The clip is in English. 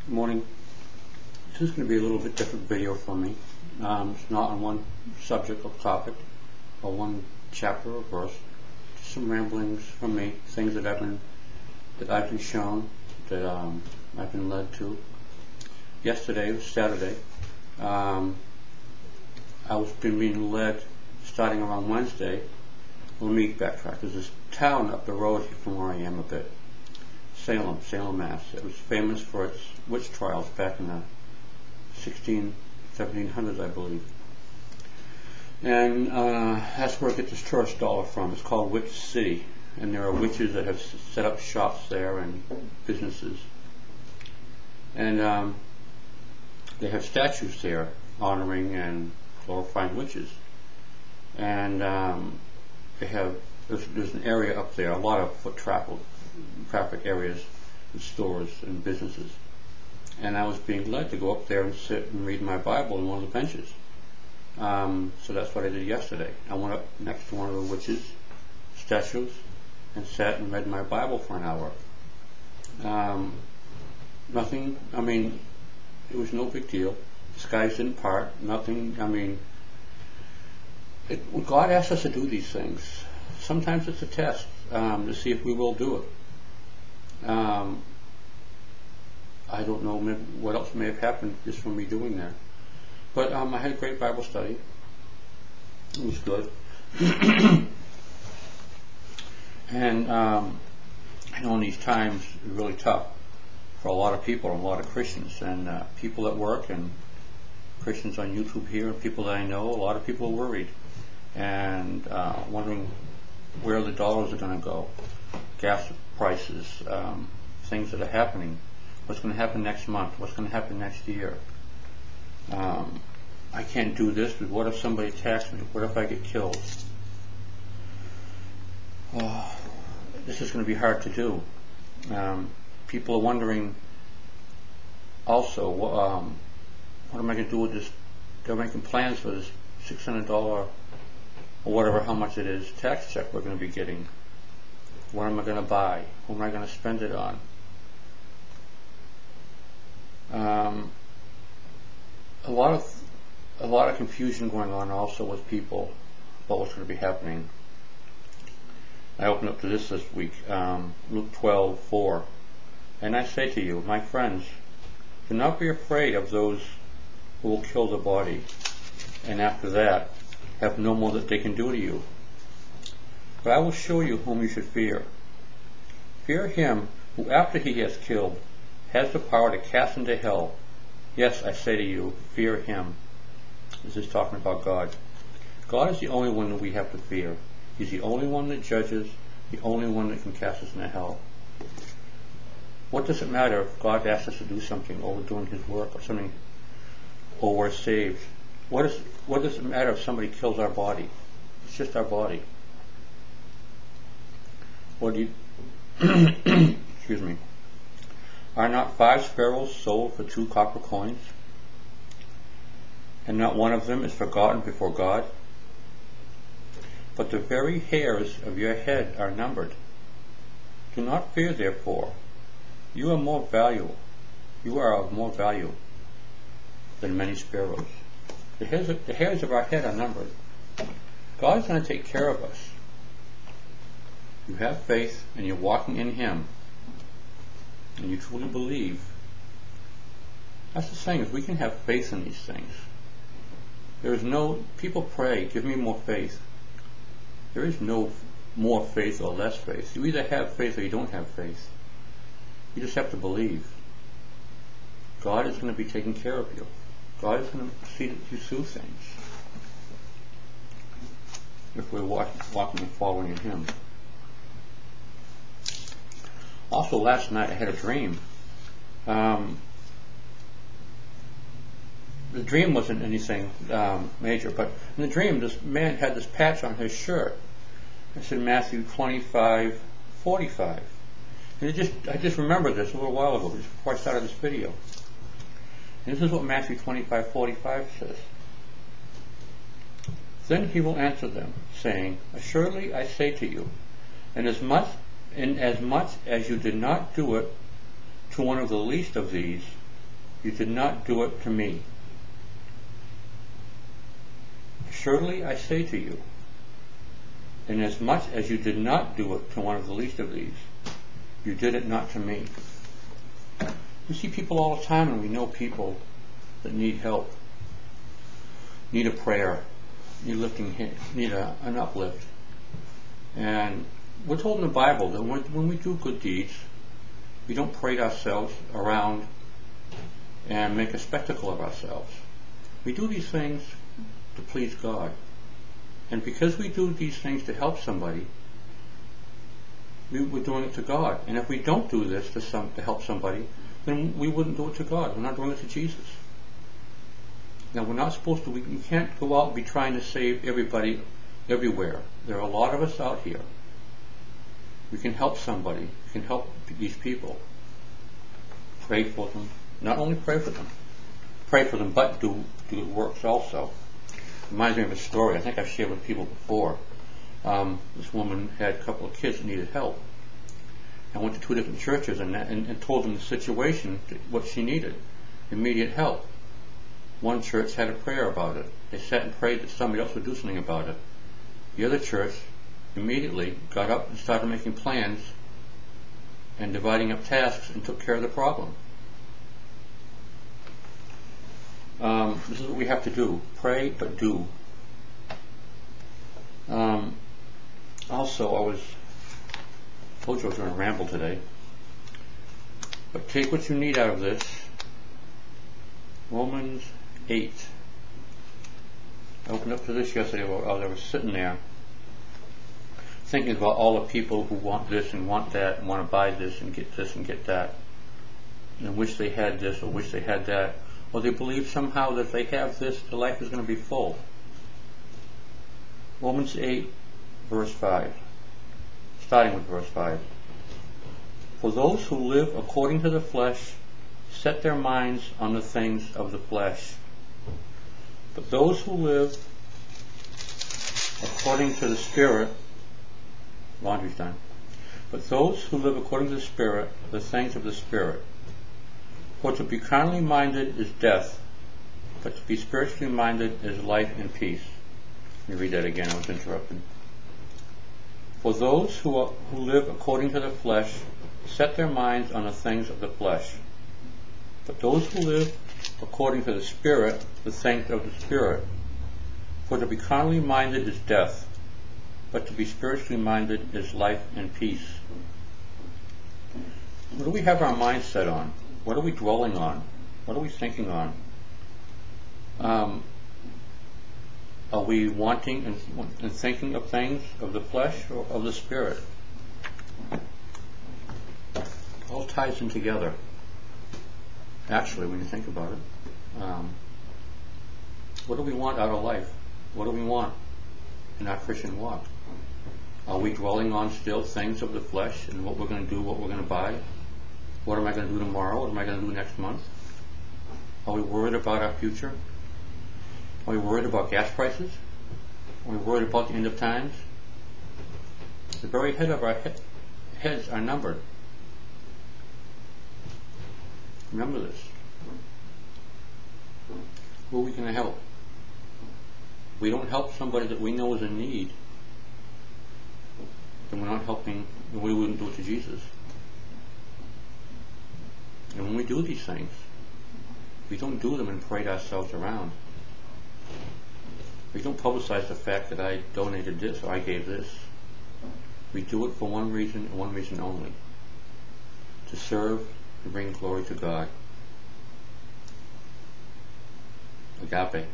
Good morning. This is going to be a little bit different video for me. It's not on one subject or topic or one chapter or verse. Just some ramblings from me, things that I've been shown, that I've been led to. Yesterday was Saturday. I was being led starting around Wednesday. Let me backtrack. There's this town up the road from where I am a bit. Salem, Mass. It was famous for its witch trials back in the 1700s, I believe. And that's where I get this tourist dollar from. It's called Witch City. And there are witches that have set up shops there and businesses. And they have statues there honoring and glorifying witches. And there's an area up there, a lot of foot traffic areas and stores and businesses. And I was being led to go up there and sit and read my Bible on one of the benches. So that's what I did yesterday. I went up next to one of the witches' statues and sat and read my Bible for an hour. Nothing, it was no big deal. The skies didn't part, nothing, God asks us to do these things. Sometimes it's a test to see if we will do it. I don't know what else may have happened just from me doing that. But I had a great Bible study. It was good. And I know in these times it's really tough for a lot of people, a lot of Christians, and people at work and Christians on YouTube here, and people that I know. A lot of people are worried and wondering where the dollars are going to go, gas prices, things that are happening, what's going to happen next month, what's going to happen next year. I can't do this, but what if somebody attacks me? What if I get killed? This is going to be hard to do. People are wondering also, what am I going to do with this? They're making plans for this $600 or whatever, how much it is, tax check we're going to be getting. What am I going to buy? What am I going to spend it on? A lot of confusion going on also with people about what's going to be happening. I opened up to this week, Luke 12:4, and I say to you, my friends, do not be afraid of those who will kill the body, and after that have no more that they can do to you. But I will show you whom you should fear. Fear him who, after he has killed, has the power to cast into hell. Yes, I say to you, fear him. This is talking about God. God is the only one that we have to fear. He's the only one that judges, the only one that can cast us into hell. What does it matter if God asks us to do something, or we're doing his work, or something, or we're saved? What does it matter if somebody kills our body? It's just our body. What do you excuse me. Are not 5 sparrows sold for 2 copper coins? And not one of them is forgotten before God? But the very hairs of your head are numbered. Do not fear, therefore. You are of more value than many sparrows. The hairs of our head are numbered. God is going to take care of us. You have faith and you're walking in him, and you truly believe. That's the saying, is we can have faith in these things. People pray, give me more faith. There is no more faith or less faith. You either have faith or you don't have faith. You just have to believe. God is going to be taking care of you. God is going to see you through things if we're walking and following in him. Also, last night I had a dream. The dream wasn't anything major, but in the dream this man had this patch on his shirt. It's in Matthew 25:45. And I just remembered this a little while ago, just before I started this video. And this is what Matthew 25:45 says. Then he will answer them, saying, assuredly I say to you, inasmuch as you did not do it to one of the least of these, you did not do it to me. Surely I say to you, inasmuch as you did not do it to one of the least of these, you did it not to me. We see people all the time, and we know people that need help, need a prayer, need an uplift. And we're told in the Bible that when we do good deeds, we don't parade ourselves around and make a spectacle of ourselves. We do these things to please God. And because we do these things to help somebody, we're doing it to God. And if we don't do this to help somebody, then we wouldn't do it to God. We're not doing it to Jesus. Now, we're not supposed to, we can't go out and be trying to save everybody everywhere. There are a lot of us out here. We can help somebody. We can help these people. Pray for them. Not only pray for them, but do good works also. It reminds me of a story I think I've shared with people before. This woman had a couple of kids that needed help. I went to 2 different churches and told them the situation, what she needed, immediate help. One church had a prayer about it. They sat and prayed that somebody else would do something about it. The other church immediately got up and started making plans and dividing up tasks and took care of the problem. This is what we have to do. Pray, but do. Also, I told you I was going to ramble today. But take what you need out of this. Romans 8. I opened up to this yesterday while I was sitting there thinking about all the people who want this and want that and want to buy this and get that and wish they had this or wish they had that, or they believe somehow that if they have this, their life is going to be full. Romans 8, verse 5. Starting with verse 5. For those who live according to the flesh set their minds on the things of the flesh. But those who live according to the Spirit, laundry's done. But those who live according to the Spirit, the things of the Spirit. For to be carnally minded is death, but to be spiritually minded is life and peace. Let me read that again, I was interrupted. For those who live according to the flesh set their minds on the things of the flesh. But those who live according to the Spirit, the things of the Spirit. For to be carnally minded is death, but to be spiritually minded is life and peace. What do we have our minds set on? What are we dwelling on? What are we thinking on? Are we wanting and thinking of things of the flesh or of the Spirit? It all ties in together. Actually, when you think about it, what do we want out of life? What do we want in our Christian walk? Are we dwelling on still things of the flesh and what we're going to do, what we're going to buy? What am I going to do tomorrow? What am I going to do next month? Are we worried about our future? Are we worried about gas prices? Are we worried about the end of times? The very head of our heads are numbered. Remember this. Who are we going to help? We don't help somebody that we know is in need, then we're not helping, then we wouldn't do it to Jesus. And when we do these things, we don't do them and parade ourselves around. We don't publicize the fact that I donated this or I gave this. We do it for one reason and one reason only: to serve and bring glory to God. Agape.